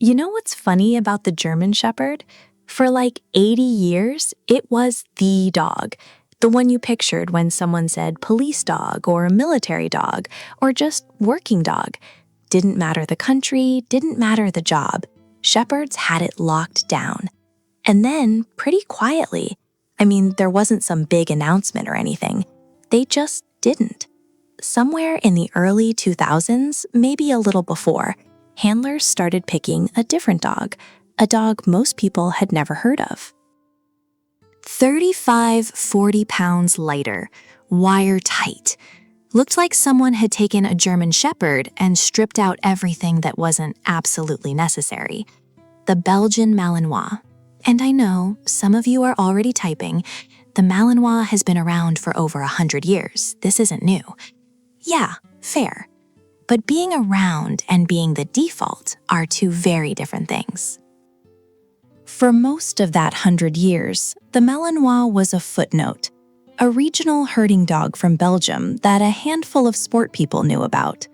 You know what's funny about the German Shepherd? For like 80 years, it was the dog. The one you pictured when someone said police dog or military dog or just working dog. Didn't matter the country, didn't matter the job. Shepherds had it locked down. And then, pretty quietly, there wasn't some big announcement or anything. They just didn't. Somewhere in the early 2000s, maybe a little before, handlers started picking a different dog, a dog most people had never heard of. 40 pounds lighter, wire tight. Looked like someone had taken a German Shepherd and stripped out everything that wasn't absolutely necessary. The Belgian Malinois. And I know, some of you are already typing, the Malinois has been around for over 100 years. This isn't new. Yeah, fair. But being around and being the default are two very different things. For most of that 100 years, the Malinois was a footnote, a regional herding dog from Belgium that a handful of sport people knew about.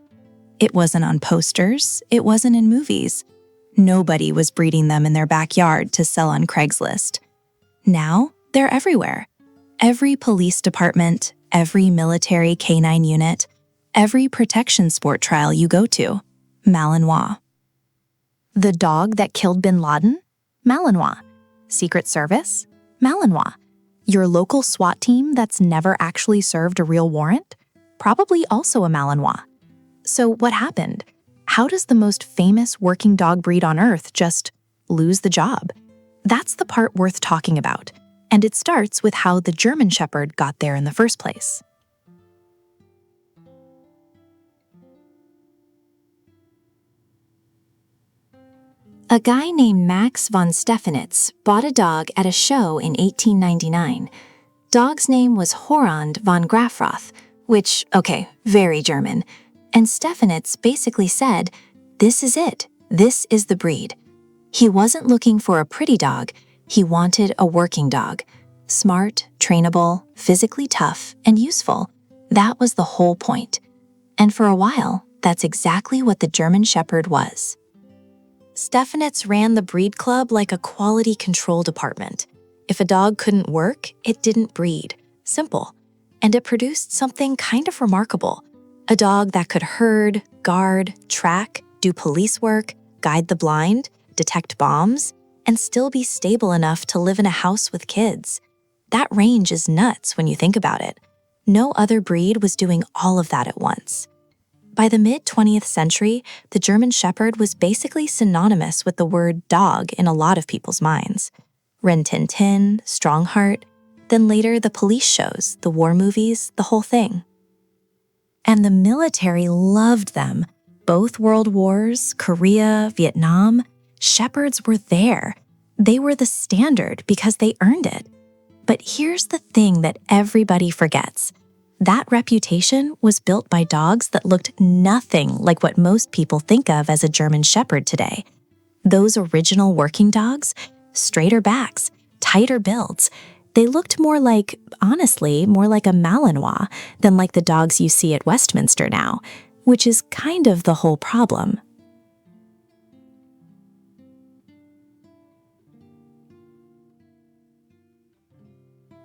It wasn't on posters, it wasn't in movies. Nobody was breeding them in their backyard to sell on Craigslist. Now, they're everywhere. Every police department, every military canine unit, every protection sport trial you go to, Malinois. The dog that killed bin Laden? Malinois. Secret Service? Malinois. Your local SWAT team that's never actually served a real warrant? Probably also a Malinois. So what happened? How does the most famous working dog breed on Earth just lose the job? That's the part worth talking about, and it starts with how the German Shepherd got there in the first place. A guy named Max von Stephanitz bought a dog at a show in 1899. Dog's name was Horand von Grafroth, which, okay, very German. And Stephanitz basically said, this is it, this is the breed. He wasn't looking for a pretty dog, he wanted a working dog. Smart, trainable, physically tough, and useful. That was the whole point. And for a while, that's exactly what the German Shepherd was. Stephanitz ran the breed club like a quality control department. If a dog couldn't work, it didn't breed. Simple. And it produced something kind of remarkable. A dog that could herd, guard, track, do police work, guide the blind, detect bombs, and still be stable enough to live in a house with kids. That range is nuts when you think about it. No other breed was doing all of that at once. By the mid-20th century, the German Shepherd was basically synonymous with the word dog in a lot of people's minds. Rin Tin Tin, Strongheart, then later the police shows, the war movies, the whole thing. And the military loved them. Both world wars, Korea, Vietnam, Shepherds were there. They were the standard because they earned it. But here's the thing that everybody forgets. That reputation was built by dogs that looked nothing like what most people think of as a German Shepherd today. Those original working dogs, straighter backs, tighter builds, they looked honestly, more like a Malinois than like the dogs you see at Westminster now, which is kind of the whole problem.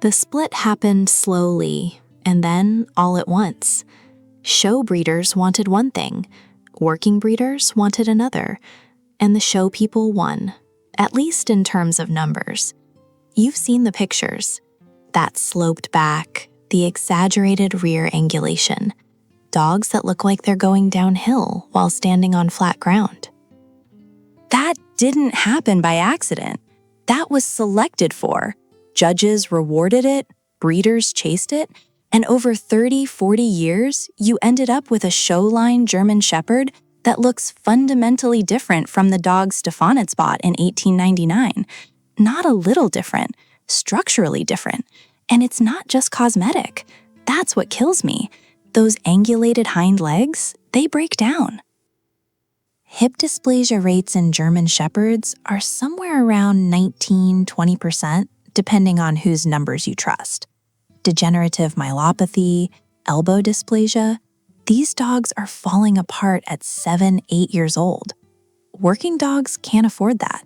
The split happened slowly, and then all at once. Show breeders wanted one thing, working breeders wanted another, and the show people won, at least in terms of numbers. You've seen the pictures. That sloped back, the exaggerated rear angulation, dogs that look like they're going downhill while standing on flat ground. That didn't happen by accident. That was selected for. Judges rewarded it, breeders chased it, and over 30-40 years, you ended up with a show-line German Shepherd that looks fundamentally different from the dog Stephanitz bought in 1899. Not a little different, structurally different. And it's not just cosmetic. That's what kills me. Those angulated hind legs, they break down. Hip dysplasia rates in German Shepherds are somewhere around 19-20%, depending on whose numbers you trust. Degenerative myelopathy, elbow dysplasia, these dogs are falling apart at 7-8 years old. working dogs can't afford that.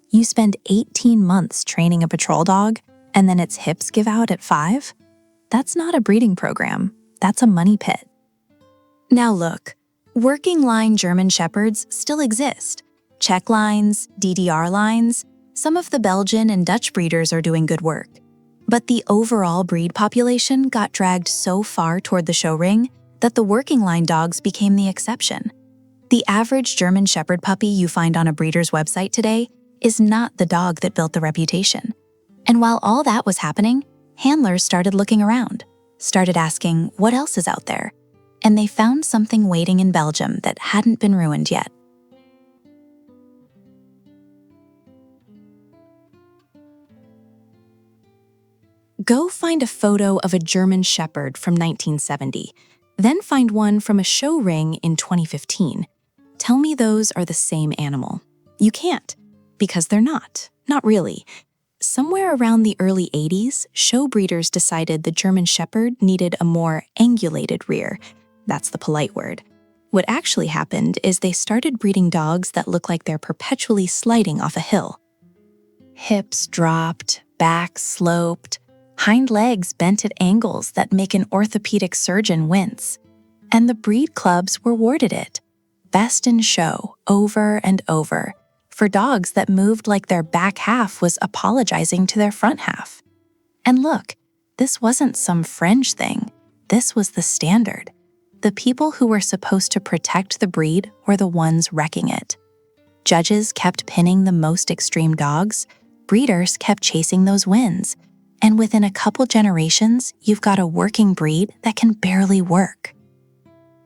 You spend 18 months training a patrol dog, and then its hips give out at 5? That's not a breeding program. That's a money pit. Now look, working line German Shepherds still exist. Czech lines, DDR lines, some of the Belgian and Dutch breeders are doing good work. But the overall breed population got dragged so far toward the show ring that the working line dogs became the exception. The average German Shepherd puppy you find on a breeder's website today is not the dog that built the reputation. And while all that was happening, handlers started looking around, started asking what else is out there, and they found something waiting in Belgium that hadn't been ruined yet. Go find a photo of a German Shepherd from 1970, then find one from a show ring in 2015. Tell me those are the same animal. You can't, because they're not really. Somewhere around the early 80s, show breeders decided the German Shepherd needed a more angulated rear. That's the polite word. What actually happened is they started breeding dogs that look like they're perpetually sliding off a hill. Hips dropped, back sloped, hind legs bent at angles that make an orthopedic surgeon wince. And the breed clubs rewarded it. Best in show, over and over, for dogs that moved like their back half was apologizing to their front half. And look, this wasn't some fringe thing. This was the standard. The people who were supposed to protect the breed were the ones wrecking it. Judges kept pinning the most extreme dogs. Breeders kept chasing those wins. And within a couple generations, you've got a working breed that can barely work.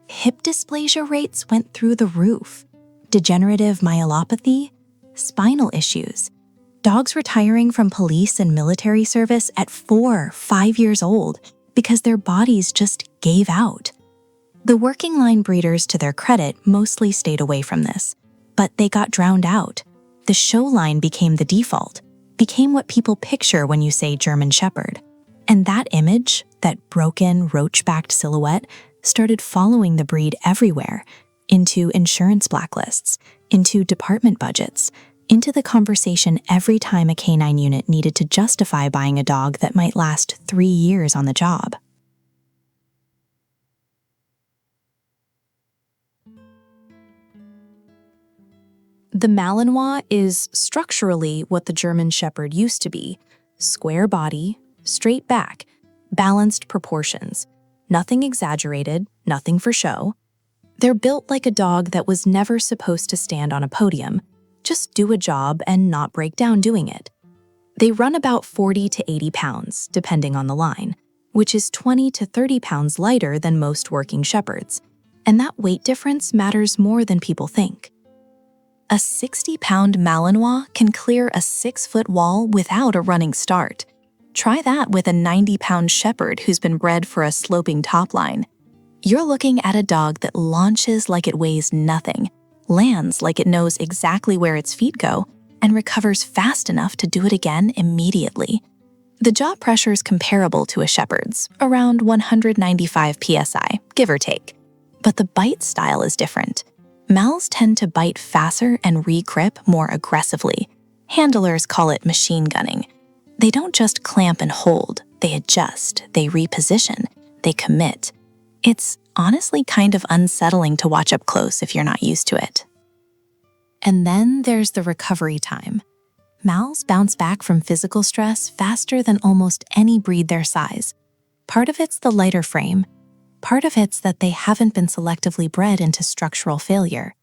Hip dysplasia rates went through the roof. Degenerative myelopathy, spinal issues, dogs retiring from police and military service at 4, 5 years old because their bodies just gave out. The working line breeders, to their credit, mostly stayed away from this, but they got drowned out. The show line became the default, became what people picture when you say German Shepherd. And that image, that broken, roach-backed silhouette, started following the breed everywhere, into insurance blacklists, into department budgets, into the conversation every time a canine unit needed to justify buying a dog that might last 3 years on the job. The Malinois is structurally what the German Shepherd used to be: square body, straight back, balanced proportions, nothing exaggerated, nothing for show. They're built like a dog that was never supposed to stand on a podium, just do a job and not break down doing it. They run about 40 to 80 pounds, depending on the line, which is 20 to 30 pounds lighter than most working shepherds, and that weight difference matters more than people think. A 60-pound Malinois can clear a 6-foot wall without a running start. Try that with a 90-pound shepherd who's been bred for a sloping top line. You're looking at a dog that launches like it weighs nothing, lands like it knows exactly where its feet go, and recovers fast enough to do it again immediately. The jaw pressure is comparable to a shepherd's, around 195 psi, give or take. But the bite style is different. Mals tend to bite faster and re-grip more aggressively. Handlers call it machine gunning. They don't just clamp and hold, they adjust, they reposition, they commit. It's honestly kind of unsettling to watch up close if you're not used to it. And then there's the recovery time. Mals bounce back from physical stress faster than almost any breed their size. Part of it's the lighter frame. Part of it's that they haven't been selectively bred into structural failure.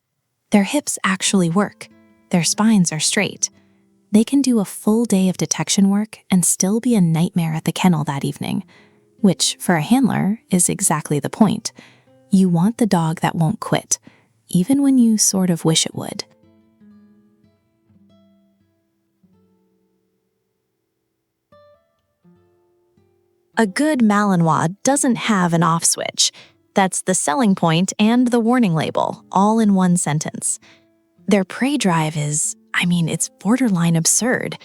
Their hips actually work. Their spines are straight. They can do a full day of detection work and still be a nightmare at the kennel that evening, which, for a handler, is exactly the point. You want the dog that won't quit, even when you sort of wish it would. A good Malinois doesn't have an off switch. That's the selling point and the warning label, all in one sentence. Their prey drive is, it's borderline absurd.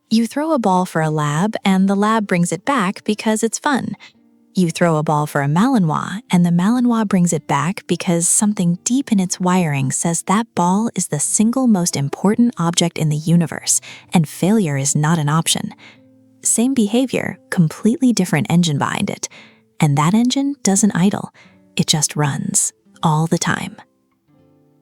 You throw a ball for a lab, and the lab brings it back because it's fun. You throw a ball for a Malinois, and the Malinois brings it back because something deep in its wiring says that ball is the single most important object in the universe, and failure is not an option. Same behavior, completely different engine behind it. And that engine doesn't idle. It just runs, all the time.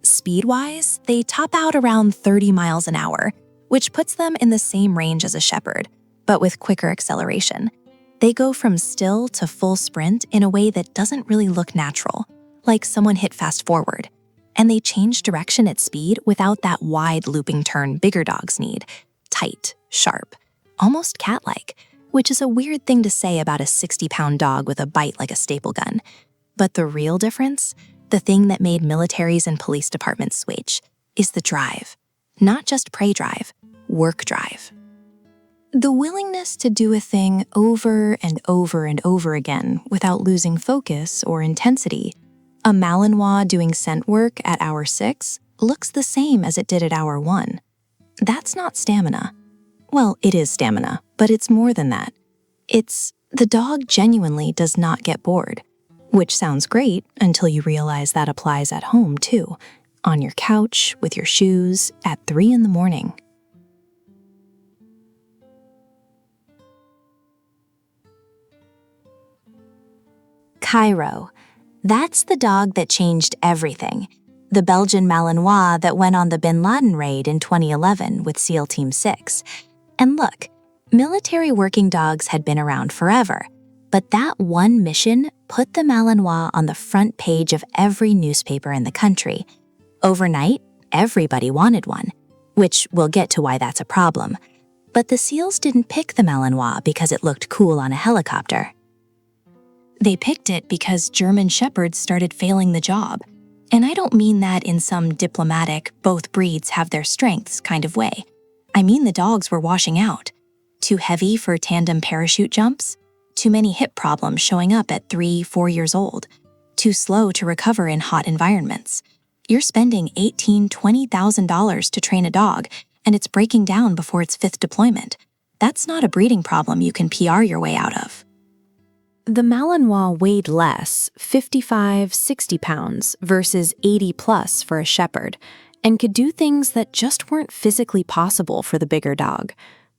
Speed-wise, they top out around 30 miles an hour, which puts them in the same range as a shepherd, but with quicker acceleration. They go from still to full sprint in a way that doesn't really look natural, like someone hit fast forward. And they change direction at speed without that wide looping turn bigger dogs need. Tight, sharp, almost cat-like, which is a weird thing to say about a 60-pound dog with a bite like a staple gun. But the real difference, the thing that made militaries and police departments switch, is the drive. Not just prey drive, work drive. The willingness to do a thing over and over and over again without losing focus or intensity. A Malinois doing scent work at hour 6 looks the same as it did at hour 1. That's not stamina. Well, it is stamina, but it's more than that. It's the dog genuinely does not get bored, which sounds great until you realize that applies at home too, on your couch, with your shoes, at 3 in the morning. Cairo. That's the dog that changed everything. The Belgian Malinois that went on the Bin Laden raid in 2011 with SEAL Team 6. And look, military working dogs had been around forever, but that one mission put the Malinois on the front page of every newspaper in the country. Overnight, everybody wanted one, which we'll get to why that's a problem. But the SEALs didn't pick the Malinois because it looked cool on a helicopter. They picked it because German shepherds started failing the job. And I don't mean that in some diplomatic, both breeds have their strengths kind of way. I mean the dogs were washing out. Too heavy for tandem parachute jumps. Too many hip problems showing up at 3-4 years old. Too slow to recover in hot environments. You're spending $18,000–$20,000 to train a dog, and it's breaking down before its 5th deployment. That's not a breeding problem you can PR your way out of. The Malinois weighed less, 55–60 pounds versus 80+ for a shepherd, and could do things that just weren't physically possible for the bigger dog.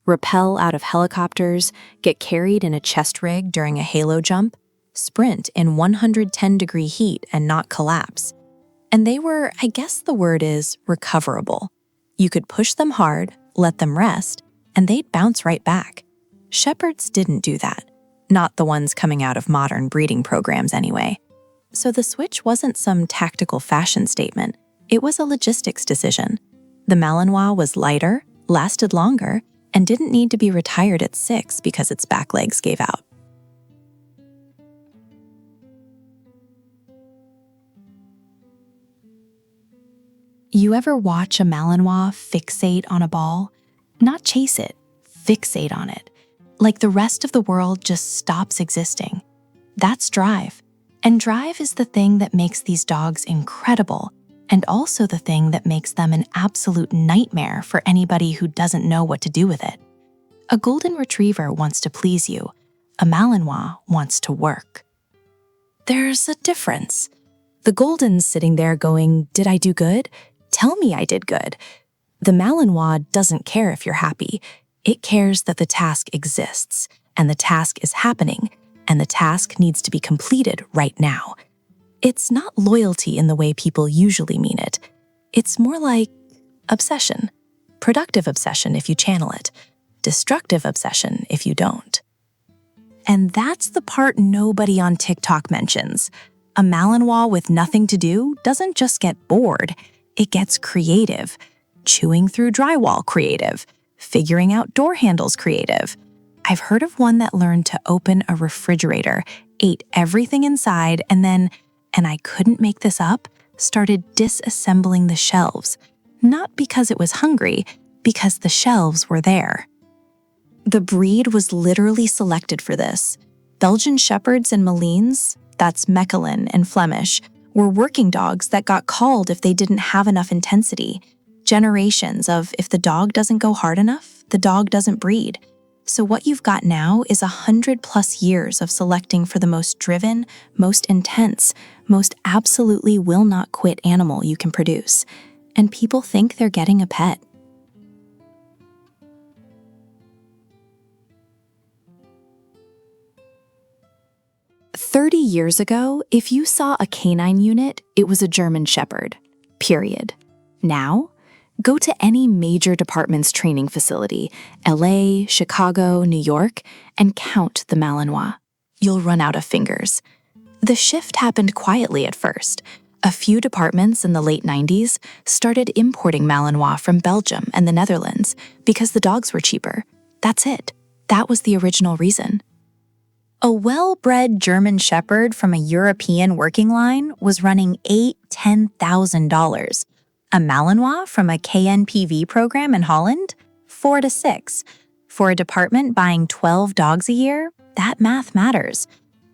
Rappel out of helicopters, get carried in a chest rig during a halo jump, sprint in 110-degree heat and not collapse. And they were, I guess the word is, recoverable. You could push them hard, let them rest, and they'd bounce right back. Shepherds didn't do that. Not the ones coming out of modern breeding programs anyway. So the switch wasn't some tactical fashion statement. It was a logistics decision. The Malinois was lighter, lasted longer, and didn't need to be retired at 6 because its back legs gave out. You ever watch a Malinois fixate on a ball? Not chase it, fixate on it. Like the rest of the world just stops existing. That's drive. And drive is the thing that makes these dogs incredible, and also the thing that makes them an absolute nightmare for anybody who doesn't know what to do with it. A golden retriever wants to please you. A Malinois wants to work. There's a difference. The golden's sitting there going, "Did I do good? Tell me I did good." The Malinois doesn't care if you're happy. It cares that the task exists, and the task is happening, and the task needs to be completed right now. It's not loyalty in the way people usually mean it. It's more like obsession. Productive obsession if you channel it. Destructive obsession if you don't. And that's the part nobody on TikTok mentions. A Malinois with nothing to do doesn't just get bored. It gets creative. Chewing through drywall creative. Figuring out door handles creative. I've heard of one that learned to open a refrigerator, ate everything inside, and then, and I couldn't make this up, started disassembling the shelves. Not because it was hungry, because the shelves were there. The breed was literally selected for this. Belgian Shepherds and Malines, that's Mechelin and Flemish, were working dogs that got called if they didn't have enough intensity. Generations of if the dog doesn't go hard enough, the dog doesn't breed. So what you've got now is 100+ years of selecting for the most driven, most intense, most absolutely will not quit animal you can produce. And people think they're getting a pet. "30 years ago, if you saw a canine unit, it was a German Shepherd. Period. Now, go to any major department's training facility, LA, Chicago, New York, and count the Malinois. You'll run out of fingers. The shift happened quietly at first. A few departments in the late 90s started importing Malinois from Belgium and the Netherlands because the dogs were cheaper. That's it. That was the original reason. A well-bred German Shepherd from a European working line was running $8,000–$10,000. A Malinois from a KNPV program in Holland? $4,000 to $6,000. For a department buying 12 dogs a year, that math matters.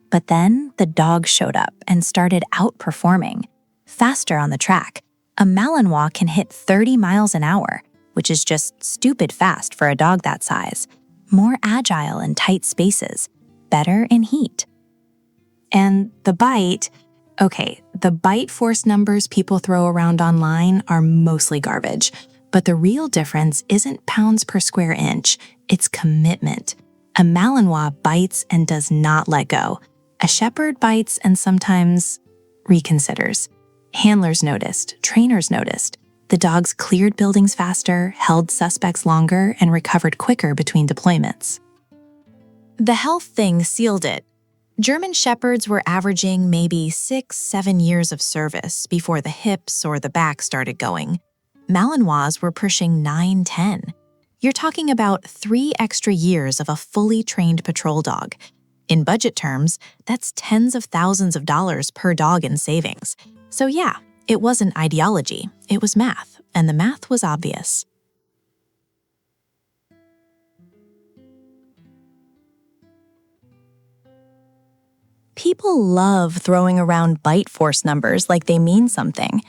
But then the dogs showed up and started outperforming. Faster on the track, a Malinois can hit 30 miles an hour, which is just stupid fast for a dog that size. More agile in tight spaces. Better in heat. And the bite, the bite force numbers people throw around online are mostly garbage, but the real difference isn't pounds per square inch, it's commitment. A Malinois bites and does not let go. A Shepherd bites and sometimes reconsiders. Handlers noticed, trainers noticed. The dogs cleared buildings faster, held suspects longer, and recovered quicker between deployments. The health thing sealed it. German Shepherds were averaging maybe 6–7 years of service before the hips or the back started going. Malinois were pushing 9–10. You're talking about 3 extra years of a fully trained patrol dog. In budget terms, that's tens of thousands of dollars per dog in savings. So yeah, it wasn't ideology, it was math, and the math was obvious. People love throwing around bite force numbers like they mean something.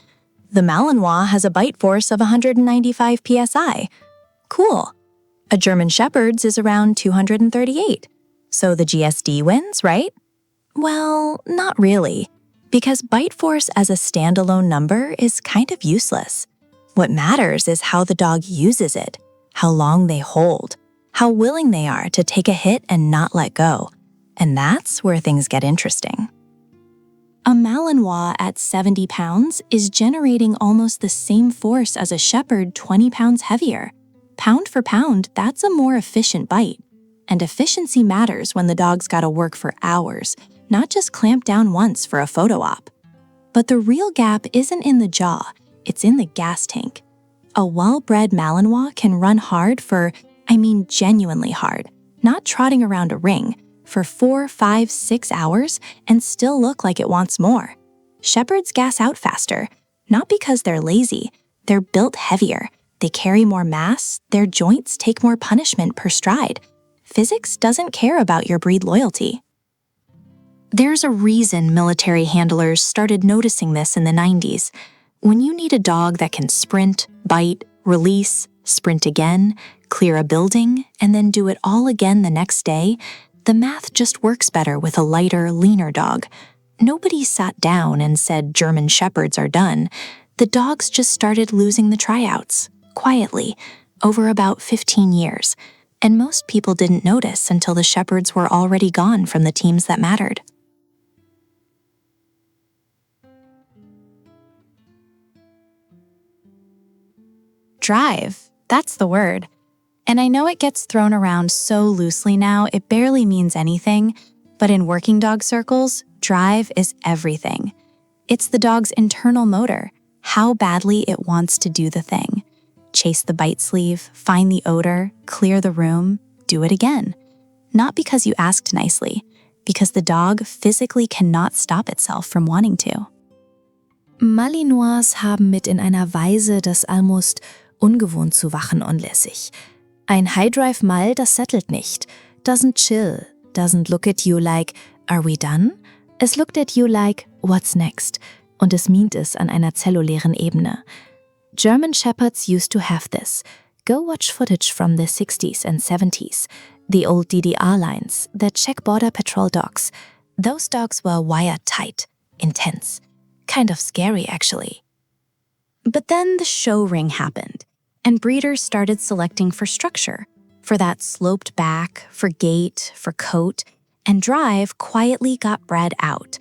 The Malinois has a bite force of 195 psi. Cool. A German Shepherd's is around 238. So the GSD wins, right? Well, not really, because bite force as a standalone number is kind of useless. What matters is how the dog uses it, how long they hold, how willing they are to take a hit and not let go. And that's where things get interesting. A Malinois at 70 pounds is generating almost the same force as a Shepherd 20 pounds heavier. Pound for pound, that's a more efficient bite. And efficiency matters when the dog's gotta work for hours, not just clamp down once for a photo op. But the real gap isn't in the jaw, it's in the gas tank. A well-bred Malinois can run hard genuinely hard, not trotting around a ring, for 4, 5, 6 hours and still look like it wants more. Shepherds gas out faster, not because they're lazy, they're built heavier, they carry more mass, their joints take more punishment per stride. Physics doesn't care about your breed loyalty. There's a reason military handlers started noticing this in the 90s. When you need a dog that can sprint, bite, release, sprint again, clear a building, and then do it all again the next day, the math just works better with a lighter, leaner dog. Nobody sat down and said German Shepherds are done. The dogs just started losing the tryouts, quietly, over about 15 years. And most people didn't notice until the Shepherds were already gone from the teams that mattered. Drive, that's the word. And I know it gets thrown around so loosely now, it barely means anything, but in working dog circles, drive is everything. It's the dog's internal motor, how badly it wants to do the thing. Chase the bite sleeve, find the odor, clear the room, do it again. Not because you asked nicely, because the dog physically cannot stop itself from wanting to. Malinois haben mit in einer Weise das almost ungewohnt zu wachen unlässig. Ein High-Drive Mal, das settelt nicht, doesn't chill, doesn't look at you like, are we done? Es looked at you like, what's next? Und es meant es an einer zellulären Ebene. German Shepherds used to have this, Go watch footage from the 60s and 70s, the old DDR lines, the Czech Border Patrol dogs. Those dogs were wire-tight, intense, kind of scary actually. But then the show ring happened, and breeders started selecting for structure, for that sloped back, for gait, for coat, and drive quietly got bred out.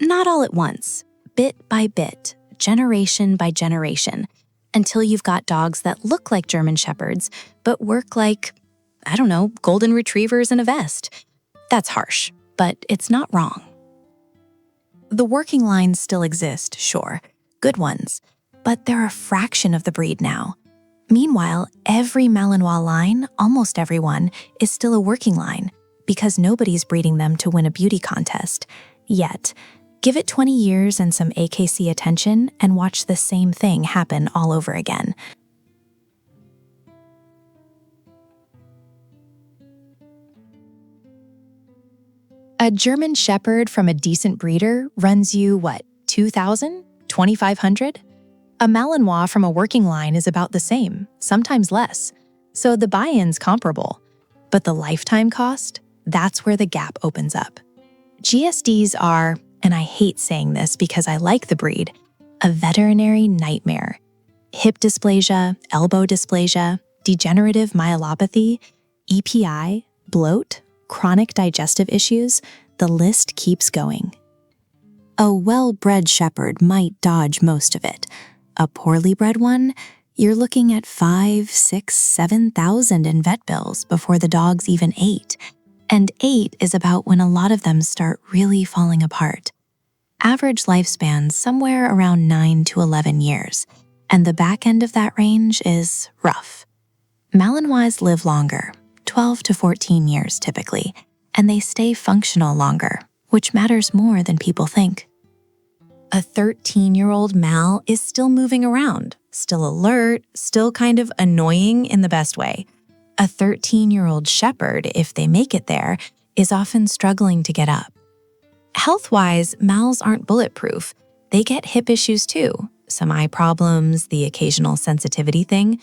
Not all at once, bit by bit, generation by generation, until you've got dogs that look like German Shepherds, but work like, I don't know, golden retrievers in a vest. That's harsh, but it's not wrong. The working lines still exist, sure, good ones, but they're a fraction of the breed now. Meanwhile, every Malinois line, almost everyone, is still a working line because nobody's breeding them to win a beauty contest. Yet, give it 20 years and some AKC attention and watch the same thing happen all over again. A German Shepherd from a decent breeder runs you, what, $2,000? $2,500? A Malinois from a working line is about the same, sometimes less. So the buy-in's comparable. But the lifetime cost? That's where the gap opens up. GSDs are, and I hate saying this because I like the breed, a veterinary nightmare. Hip dysplasia, elbow dysplasia, degenerative myelopathy, EPI, bloat, chronic digestive issues, the list keeps going. A well-bred shepherd might dodge most of it. A poorly bred one, you're looking at 5, 6, 7,000 in vet bills before the dog's even 8. And 8 is about when a lot of them start really falling apart. Average lifespan somewhere around 9 to 11 years, and the back end of that range is rough. Malinois live longer, 12 to 14 years typically, and they stay functional longer, which matters more than people think. A 13-year-old Mal is still moving around, still alert, still kind of annoying in the best way. A 13-year-old Shepherd, if they make it there, is often struggling to get up. Health-wise, Mals aren't bulletproof. They get hip issues too, some eye problems, the occasional sensitivity thing,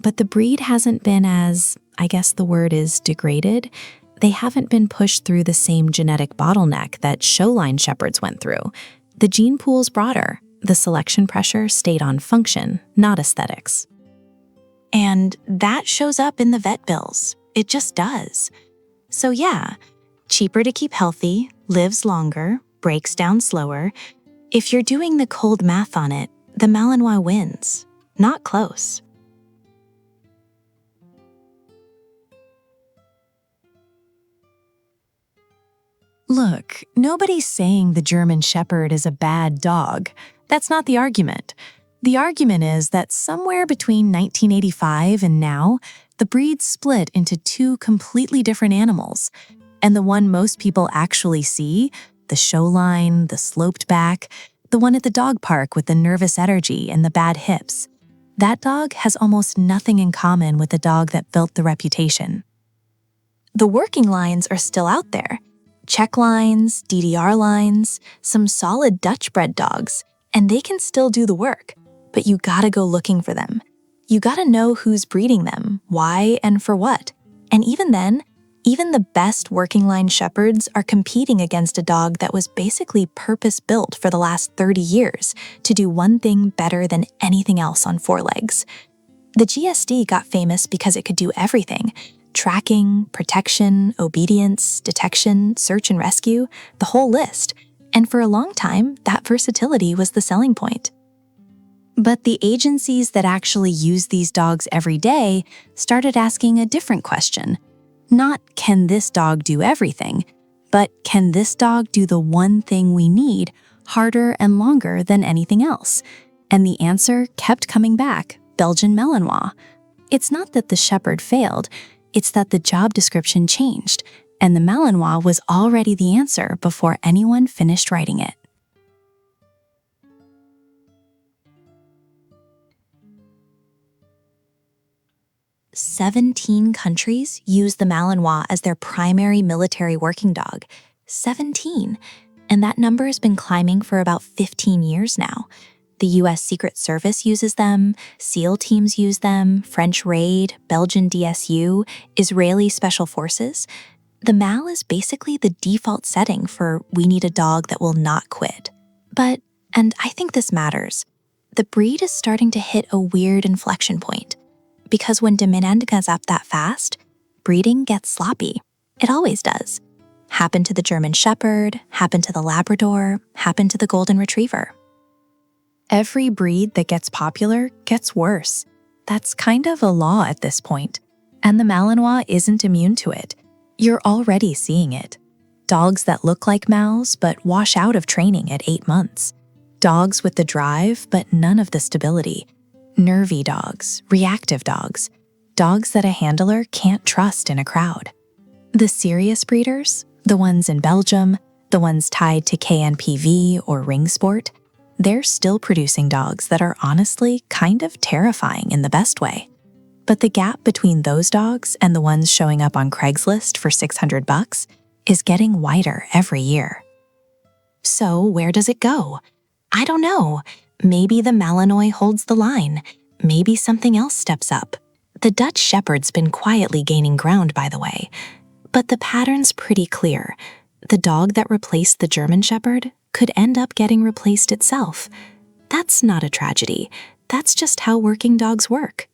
but the breed hasn't been as, I guess the word is degraded. They haven't been pushed through the same genetic bottleneck that showline Shepherds went through. The gene pool's broader. The selection pressure stayed on function, not aesthetics. And that shows up in the vet bills. It just does. So yeah, cheaper to keep healthy, lives longer, breaks down slower. If you're doing the cold math on it, the Malinois wins. Not close. Look, nobody's saying the German Shepherd is a bad dog. That's not the argument. The argument is that somewhere between 1985 and now, the breed split into two completely different animals. And the one most people actually see, the showline, the sloped back, the one at the dog park with the nervous energy and the bad hips, that dog has almost nothing in common with the dog that built the reputation. The working lines are still out there. Czech lines, DDR lines, some solid Dutch-bred dogs, and they can still do the work, but you gotta go looking for them. You gotta know who's breeding them, why, and for what. And even then, even the best working line Shepherds are competing against a dog that was basically purpose-built for the last 30 years to do one thing better than anything else on four legs. The GSD got famous because it could do everything. Tracking, protection, obedience, detection, search and rescue, the whole list. And for a long time, that versatility was the selling point. But the agencies that actually use these dogs every day started asking a different question. Not, can this dog do everything? But can this dog do the one thing we need harder and longer than anything else? And the answer kept coming back, Belgian Malinois. It's not that the Shepherd failed, it's that the job description changed, and the Malinois was already the answer before anyone finished writing it. "17 countries use the Malinois as their primary military working dog. 17. And that number has been climbing for about 15 years now. The US Secret Service uses them, SEAL teams use them, French Raid, Belgian DSU, Israeli Special Forces. The MAL is basically the default setting for we need a dog that will not quit. But, and I think this matters, the breed is starting to hit a weird inflection point. Because when demand goes up that fast, breeding gets sloppy. It always does. Happened to the German Shepherd, happened to the Labrador, happened to the Golden Retriever. Every breed that gets popular gets worse. That's kind of a law at this point. And the Malinois isn't immune to it. You're already seeing it. Dogs that look like Mals but wash out of training at 8 months. Dogs with the drive but none of the stability. Nervy dogs, reactive dogs. Dogs that a handler can't trust in a crowd. The serious breeders, the ones in Belgium, the ones tied to KNPV or ring sport, they're still producing dogs that are honestly kind of terrifying in the best way. But the gap between those dogs and the ones showing up on Craigslist for $600 is getting wider every year. So where does it go? I don't know. Maybe the Malinois holds the line. Maybe something else steps up. The Dutch Shepherd's been quietly gaining ground, by the way. But the pattern's pretty clear. The dog that replaced the German Shepherd could end up getting replaced itself. That's not a tragedy. That's just how working dogs work.